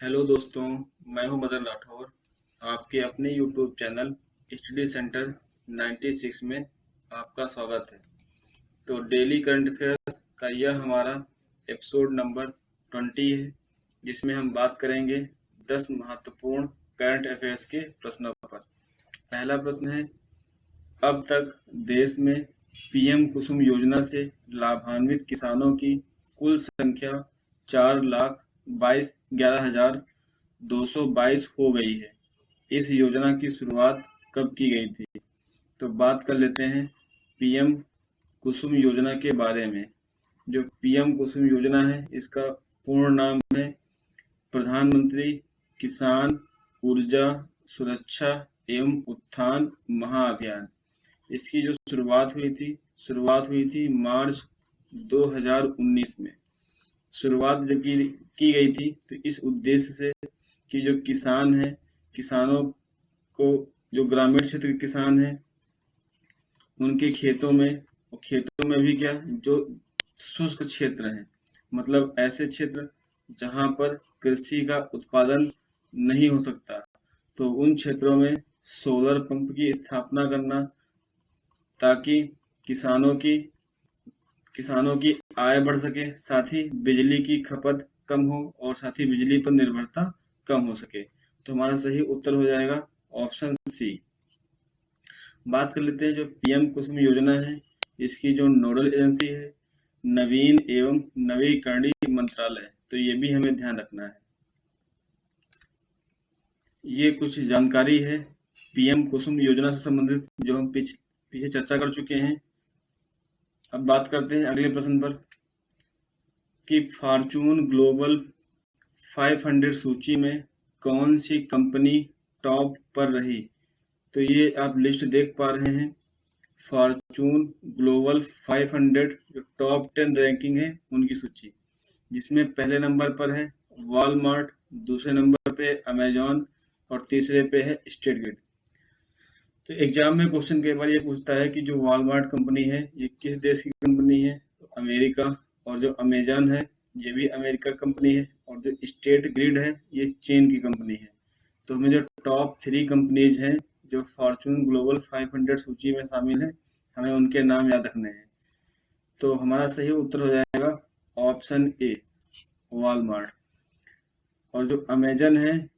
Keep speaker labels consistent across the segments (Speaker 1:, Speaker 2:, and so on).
Speaker 1: Hello दोस्तों, मैं हूं मदन राठौर। आपके अपने यूट्यूब चैनल स्टडी सेंटर 96 में आपका स्वागत है। तो डेली करंट अफेयर्स का यह हमारा एपिसोड नंबर 20 है, जिसमें हम बात करेंगे 10 महत्वपूर्ण करंट अफेयर्स के प्रश्नों पर। पहला प्रश्न है, अब तक देश में पीएम कुसुम योजना से लाभान्वित किसानों की कुल संख्या 4,11,222 हो गई है। इस योजना की शुरुआत कब की गई थी? तो बात कर लेते हैं पीएम कुसुम योजना के बारे में। जो पीएम कुसुम योजना है, इसका पूर्ण नाम है प्रधानमंत्री किसान ऊर्जा सुरक्षा एवं उत्थान महाअभियान। इसकी जो शुरुआत हुई थी मार्च 2019 में। शुरुआत जब की गई थी तो इस उद्देश्य से कि जो किसान हैं, किसानों को, जो ग्रामीण क्षेत्र के किसान हैं, उनके खेतों में भी क्या, जो शुष्क क्षेत्र हैं, मतलब ऐसे क्षेत्र जहां पर कृषि का उत्पादन नहीं हो सकता, तो उन क्षेत्रों में सोलर पंप की स्थापना करना, ताकि किसानों की आय बढ़ सके, साथ ही बिजली की खपत कम हो और साथ ही बिजली पर निर्भरता कम हो सके। तो हमारा सही उत्तर हो जाएगा ऑप्शन सी। बात कर लेते हैं जो पीएम कुसुम योजना है, इसकी जो नोडल एजेंसी है नवीन एवं नवीकरणीय मंत्रालय। तो ये भी हमें ध्यान रखना है। ये कुछ जानकारी है पीएम कुसुम योजना से संबंधित, जो हम पीछे चर्चा कर चुके हैं। अब बात करते हैं अगले प्रश्न पर कि फॉर्च्यून ग्लोबल 500 सूची में कौन सी कंपनी टॉप पर रही? तो ये आप लिस्ट देख पा रहे हैं, फॉर्च्यून ग्लोबल 500 जो टॉप 10 रैंकिंग है उनकी सूची, जिसमें पहले नंबर पर है वॉलमार्ट, दूसरे नंबर पे अमेजॉन और तीसरे पे है स्टेट ग्रिड। तो एग्जाम में क्वेश्चन कई बार ये पूछता है कि जो वॉलमार्ट कंपनी है ये किस देश की कंपनी है? तो अमेरिका। और जो अमेजॉन है ये भी अमेरिका कंपनी है, और जो स्टेट ग्रिड है ये चीन की कंपनी है। तो हमें जो टॉप 3 कंपनीज हैं जो फॉर्च्यून ग्लोबल 500 सूची में शामिल है, हमें उनके नाम याद रखने हैं। तो हमारा सही उत्तर हो जाएगा ऑप्शन ए, वॉलमार्ट। और जो अमेजन है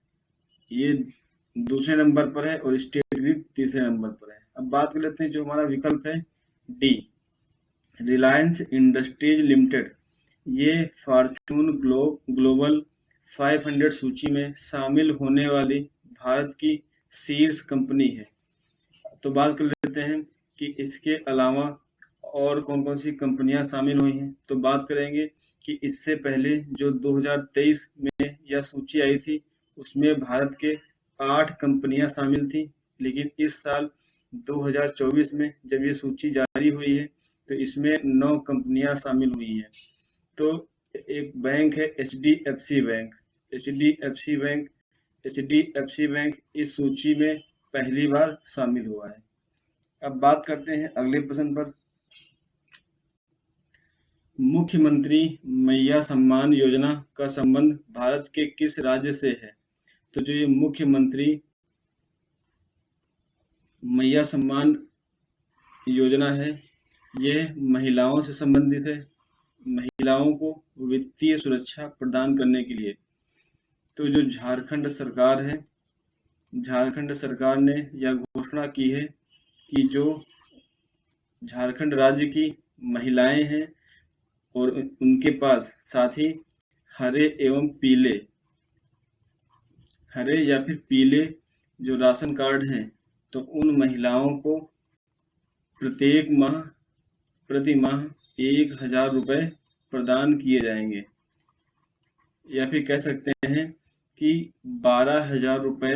Speaker 1: ये दूसरे नंबर पर है और स्टेट ग्रिड तीसरे नंबर पर है। अब बात कर लेते हैं जो हमारा विकल्प है डी, रिलायंस इंडस्ट्रीज लिमिटेड। ये फॉर्च्यून ग्लोबल 500 सूची में शामिल होने वाली भारत की शीर्ष कंपनी है। तो बात कर लेते हैं कि इसके अलावा और कौन कौन सी कंपनियां शामिल हुई हैं। तो बात करेंगे कि इससे पहले जो 2023 में यह सूची आई थी उसमें भारत के 8 कंपनियां शामिल थी, लेकिन इस साल 2024 में जब ये सूची जारी हुई है तो इसमें 9 कंपनियां शामिल हुई हैं। तो एक बैंक है HDFC bank. H D F C bank इस सूची में पहली बार शामिल हुआ है। अब बात करते हैं अगले प्रश्न पर, मुख्यमंत्री मैया सम्मान योजना का संबंध भारत के किस राज्य से है? तो जो ये मुख्यमंत्री मैया सम्मान योजना है ये महिलाओं से संबंधित है, महिलाओं को वित्तीय सुरक्षा प्रदान करने के लिए। तो जो झारखंड सरकार ने यह घोषणा की है कि जो झारखंड राज्य की महिलाएं हैं और उनके पास साथ ही हरे या फिर पीले जो राशन कार्ड हैं, तो उन महिलाओं को प्रति माह 1,000 रुपए प्रदान किए जाएंगे, या फिर कह सकते हैं कि 12,000 रुपए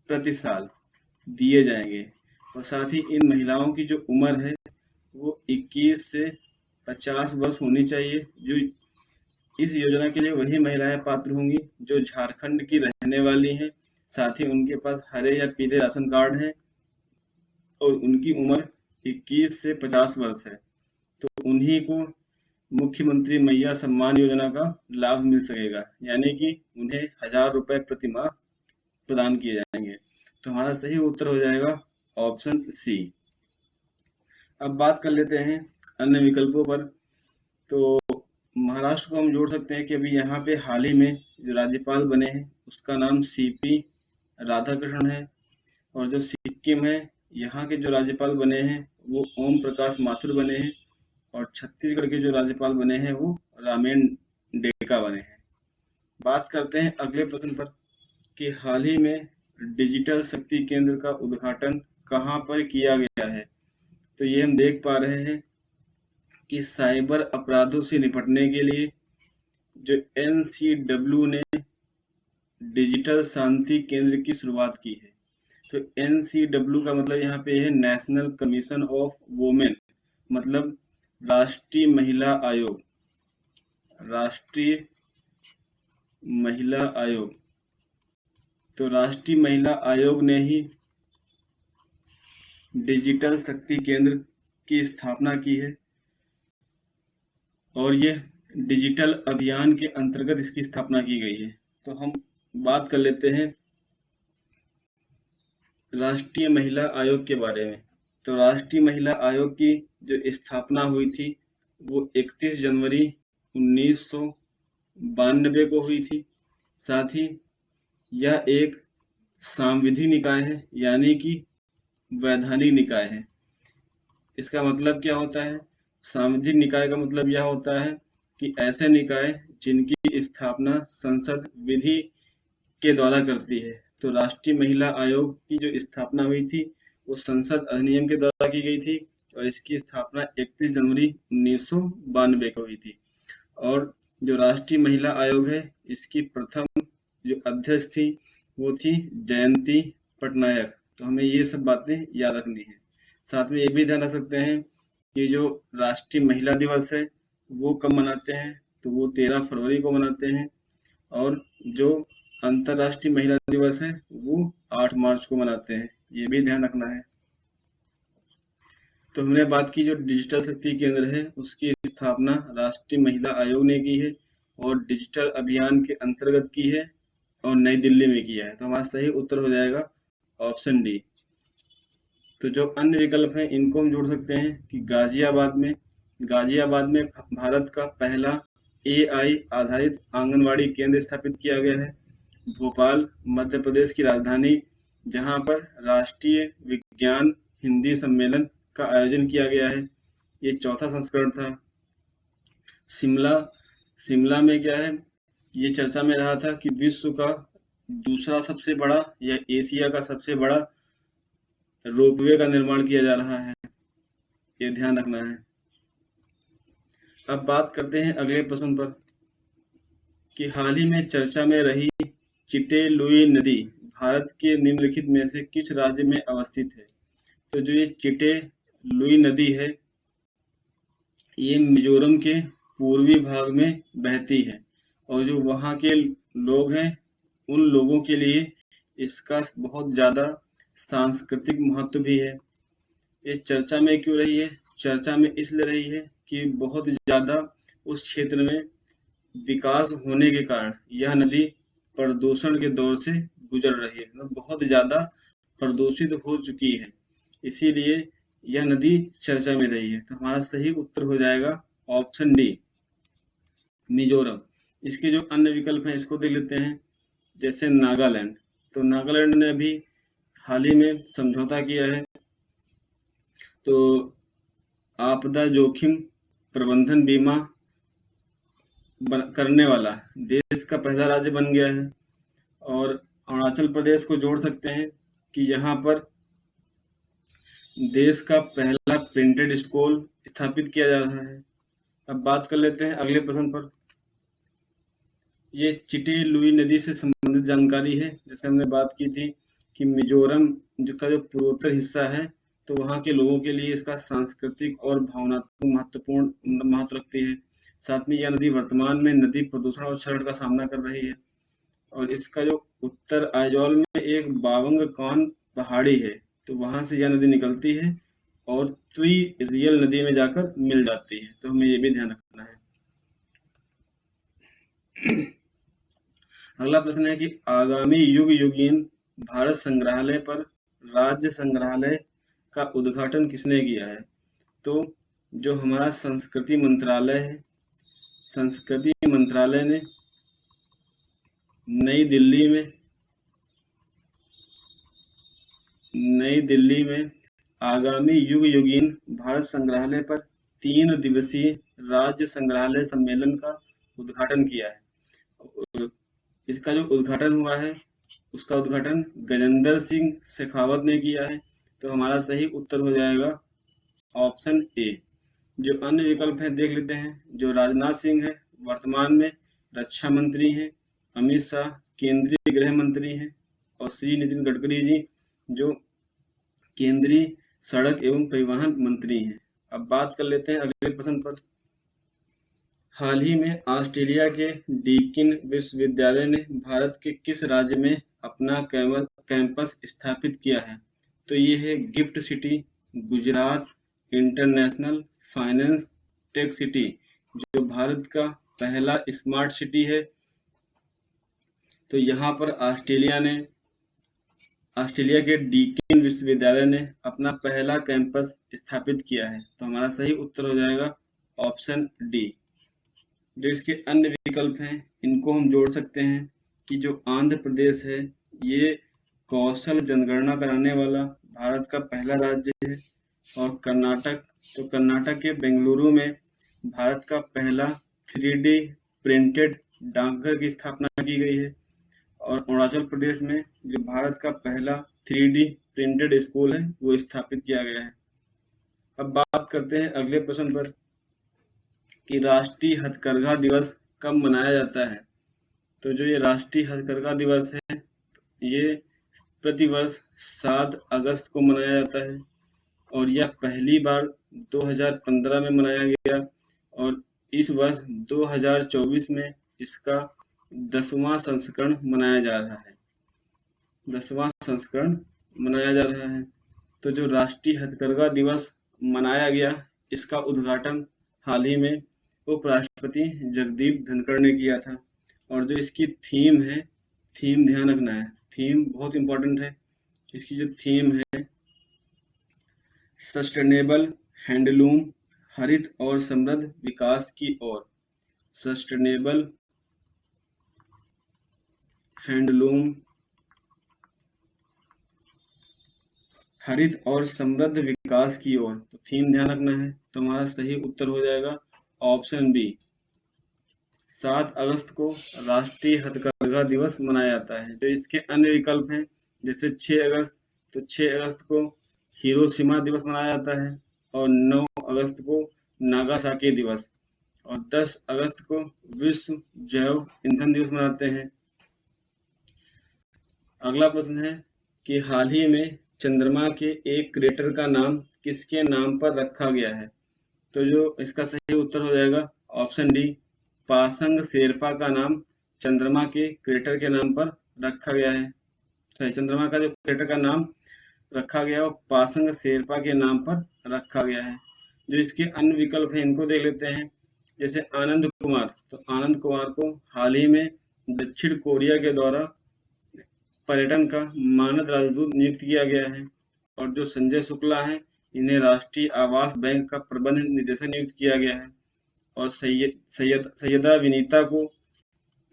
Speaker 1: प्रति साल दिए जाएंगे। और साथ ही इन महिलाओं की जो उम्र है वो 21 से 50 वर्ष होनी चाहिए। जो इस योजना के लिए वही महिलाएं पात्र होंगी जो झारखंड की रहने वाली हैं, साथ ही उनके पास हरे या पीले राशन कार्ड हैं और उनकी उम्र 21 से 50 वर्ष है। तो उन्हीं को मुख्यमंत्री मैया सम्मान योजना का लाभ मिल सकेगा, यानी कि उन्हें 1000 रुपए प्रति माह प्रदान किए जाएंगे। तो हमारा सही उत्तर हो जाएगा ऑप्शन सी। अब बात कर लेते हैं अन्य विकल्पों पर। तो महाराष्ट्र को हम जोड़ सकते हैं कि अभी यहाँ पे हाल ही में जो राज्यपाल बने हैं उसका नाम सीपी राधाकृष्णन है, और जो सिक्किम है यहाँ के जो राज्यपाल बने हैं वो ओम प्रकाश माथुर बने हैं, और छत्तीसगढ़ के जो राज्यपाल बने हैं वो रामेन डेका बने हैं। बात करते हैं अगले प्रश्न पर कि हाल ही में डिजिटल शक्ति केंद्र का उद्घाटन कहाँ पर किया गया है। तो ये हम देख पा रहे हैं कि साइबर अपराधों से निपटने के लिए जो NCW ने डिजिटल शांति केंद्र की शुरुआत की है। तो NCW का मतलब यहाँ पे है नेशनल कमीशन ऑफ वुमेन, मतलब राष्ट्रीय महिला आयोग, राष्ट्रीय महिला आयोग। तो राष्ट्रीय महिला आयोग ने ही डिजिटल शक्ति केंद्र की स्थापना की है, और ये डिजिटल अभियान के अंतर्गत इसकी स्थापना की गई है। तो हम बात कर लेते हैं राष्ट्रीय महिला आयोग के बारे में। तो राष्ट्रीय महिला आयोग की जो स्थापना हुई थी वो 31 जनवरी 1992 को हुई थी। साथ ही यह एक सांविधिक निकाय है, यानी कि वैधानिक निकाय है। इसका मतलब क्या होता है? सांविधिक निकाय का मतलब यह होता है कि ऐसे निकाय जिनकी स्थापना संसद विधि के द्वारा करती है। तो राष्ट्रीय महिला आयोग की जो स्थापना हुई थी वो संसद अधिनियम के द्वारा की गई थी, और इसकी स्थापना 31 जनवरी 1992 को हुई थी। और जो राष्ट्रीय महिला आयोग है इसकी प्रथम जो अध्यक्ष थी वो थी जयंती पटनायक। तो हमें ये सब बातें याद रखनी है। साथ में ये भी ध्यान रख सकते हैं कि जो राष्ट्रीय महिला दिवस है वो कब मनाते हैं, तो वो 13 फरवरी को मनाते हैं, और जो अंतर्राष्ट्रीय महिला दिवस है वो 8 मार्च को मनाते हैं। ये भी ध्यान रखना है। तो हमने बात की जो डिजिटल शक्ति केंद्र है उसकी स्थापना राष्ट्रीय महिला आयोग ने की है, और डिजिटल अभियान के अंतर्गत की है, और नई दिल्ली में किया है। तो हमारा सही उत्तर हो जाएगा ऑप्शन डी। तो जो अन्य विकल्प हैं इनको हम जोड़ सकते हैं कि गाजियाबाद में भारत का पहला AI आधारित आंगनवाड़ी केंद्र स्थापित किया गया है। भोपाल मध्य प्रदेश की राजधानी, जहां पर राष्ट्रीय विज्ञान हिंदी सम्मेलन का आयोजन किया गया है। ये 4था संस्करण था। शिमला में क्या है, ये चर्चा में रहा था कि विश्व का दूसरा सबसे बड़ा या एशिया का सबसे बड़ा रोपवे का निर्माण किया जा रहा है। ये ध्यान रखना है। अब बात करते हैं अगले प्रश्न पर कि हाल ही में चर्चा में रही चिटे लुई नदी भारत के निम्नलिखित में से किस राज्य में अवस्थित है। तो जो ये चिटे लुई नदी है ये मिजोरम के पूर्वी भाग में बहती है, और जो वहाँ के लोग हैं उन लोगों के लिए इसका बहुत ज़्यादा सांस्कृतिक महत्व भी है। ये चर्चा में क्यों रही है? चर्चा में इसलिए रही है कि बहुत ज़्यादा उस क्षेत्र में विकास होने के कारण यह नदी प्रदूषण के दौर से गुजर रही है, मतलब बहुत ज़्यादा प्रदूषित हो चुकी है, इसीलिए यह नदी चर्चा में रही है। तो हमारा सही उत्तर हो जाएगा ऑप्शन डी, मिजोरम। इसके जो अन्य विकल्प हैं इसको देख लेते हैं, जैसे नागालैंड। तो नागालैंड ने अभी हाल ही में समझौता किया है, तो आपदा जोखिम प्रबंधन बीमा करने वाला देश का पहला राज्य बन गया है। और अरुणाचल प्रदेश को जोड़ सकते हैं कि यहाँ पर देश का पहला प्रिंटेड स्कूल स्थापित किया जा रहा है। अब बात कर लेते हैं अगले प्रश्न पर। ये चिटे लुई नदी से संबंधित जानकारी है। जैसे हमने बात की थी कि मिजोरम का जो पूर्वोत्तर हिस्सा है तो वहाँ के लोगों के लिए इसका सांस्कृतिक और भावनात्मक महत्वपूर्ण महत्व रखती है। साथ में यह नदी वर्तमान में नदी प्रदूषण और क्षरण का सामना कर रही है, और इसका जो उत्तर आइजॉल में एक बावंग कॉन पहाड़ी है, तो वहां से यह नदी निकलती है और तुई रियल नदी में जाकर मिल जाती है। तो हमें ये भी ध्यान रखना है। अगला प्रश्न है कि आगामी युग युगीन भारत संग्रहालय पर राज्य संग्रहालय का उद्घाटन किसने किया है? तो जो हमारा संस्कृति मंत्रालय है, संस्कृति मंत्रालय ने नई दिल्ली में आगामी युग युगीन भारत संग्रहालय पर 3 दिवसीय राज्य संग्रहालय सम्मेलन का उद्घाटन किया है। इसका जो उद्घाटन हुआ है उसका उद्घाटन गजेंद्र सिंह शेखावत ने किया है। तो हमारा सही उत्तर हो जाएगा ऑप्शन ए। जो अन्य विकल्प हैं देख लेते हैं। जो राजनाथ सिंह है वर्तमान में रक्षा मंत्री हैं, अमित शाह केंद्रीय गृह मंत्री हैं और श्री नितिन गडकरी जी जो केंद्रीय सड़क एवं परिवहन मंत्री हैं। अब बात कर लेते हैं अगले प्रश्न पर। हाल ही में ऑस्ट्रेलिया के डीकिन विश्वविद्यालय ने भारत के किस राज्य में अपना कैंपस स्थापित किया है? तो ये है gift city, Gujarat, international finance tech city, जो भारत का पहला स्मार्ट सिटी है। तो यहाँ पर ऑस्ट्रेलिया के डीकिन विश्वविद्यालय ने अपना पहला कैंपस स्थापित किया है। तो हमारा सही उत्तर हो जाएगा ऑप्शन डी। जो इसके अन्य विकल्प हैं इनको हम जोड़ सकते हैं कि जो आंध्र प्रदेश है ये कौशल जनगणना कराने वाला भारत का पहला राज्य है। और कर्नाटक के बेंगलुरु में भारत का पहला 3D प्रिंटेड डाकघर की स्थापना की गई है। और अरुणाचल प्रदेश में जो भारत का पहला 3D प्रिंटेड स्कूल है वो स्थापित किया गया है। अब बात करते हैं अगले प्रश्न पर कि राष्ट्रीय हथकरघा दिवस कब मनाया जाता है? तो जो ये राष्ट्रीय हथकरघा दिवस है ये प्रतिवर्ष 7 अगस्त को मनाया जाता है और यह पहली बार 2015 में मनाया गया और इस वर्ष 2024 में इसका 10वां संस्करण मनाया जा रहा है। 10वां संस्करण मनाया जा रहा है। तो जो राष्ट्रीय हथकरघा दिवस मनाया गया इसका उद्घाटन हाल ही में उपराष्ट्रपति जगदीप धनखड़ ने किया था। और जो इसकी थीम है, थीम ध्यान रखना है, थीम बहुत इंपॉर्टेंट है। इसकी जो थीम है सस्टेनेबल हैंडलूम हरित और समृद्ध विकास की ओर। सस्टेनेबल हैंडलूम हरित और समृद्ध विकास की ओर। तो थीम ध्यान रखना है। तो हमारा सही उत्तर हो जाएगा ऑप्शन बी। 7 अगस्त को राष्ट्रीय हथकरघा दिवस मनाया जाता है। जो इसके अन्य विकल्प हैं जैसे 6 अगस्त, तो 6 अगस्त को हिरोशिमा दिवस मनाया जाता है और 9 अगस्त को नागासाकी दिवस और 10 अगस्त को विश्व जैव ईंधन दिवस मनाते हैं। अगला प्रश्न है कि हाल ही में चंद्रमा के एक क्रेटर का नाम किसके नाम पर रखा गया है? तो जो इसका सही उत्तर हो जाएगा ऑप्शन डी। पासंग शेरपा का नाम चंद्रमा के क्रेटर के नाम पर रखा गया है। सही, चंद्रमा का जो क्रेटर का नाम रखा गया है वो पासंग शेरपा के नाम पर रखा गया है। जो इसके अन्य विकल्प हैं इनको देख लेते हैं। जैसे आनंद कुमार, तो आनंद कुमार को हाल ही में दक्षिण कोरिया के द्वारा पर्यटन का मानद राजदूत नियुक्त किया गया है। और जो संजय शुक्ला है इन्हें राष्ट्रीय आवास बैंक का प्रबंध निदेशक नियुक्त किया गया है। और सैयदा विनीता को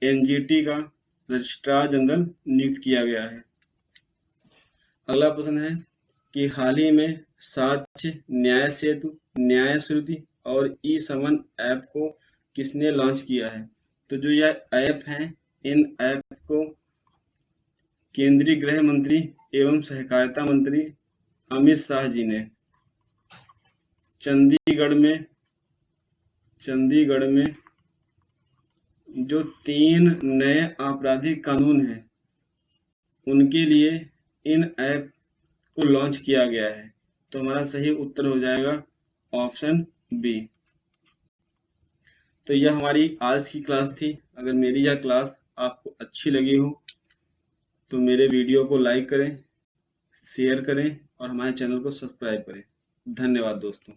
Speaker 1: एनजीटी का रजिस्ट्रार जनरल नियुक्त किया गया है। अगला प्रश्न है कि हाल ही में साक्ष्य न्याय सेतु, न्याय श्रुति और ई समन ऐप को किसने लॉन्च किया है? तो जो यह ऐप हैं इन ऐप को केंद्रीय गृह मंत्री एवं सहकारिता मंत्री अमित शाह जी ने चंडीगढ़ में जो 3 नए आपराधिक कानून हैं उनके लिए इन ऐप को लॉन्च किया गया है। तो हमारा सही उत्तर हो जाएगा ऑप्शन बी। तो यह हमारी आज की क्लास थी। अगर मेरी यह क्लास आपको अच्छी लगी हो तो मेरे वीडियो को लाइक करें, शेयर करें और हमारे चैनल को सब्सक्राइब करें। धन्यवाद दोस्तों।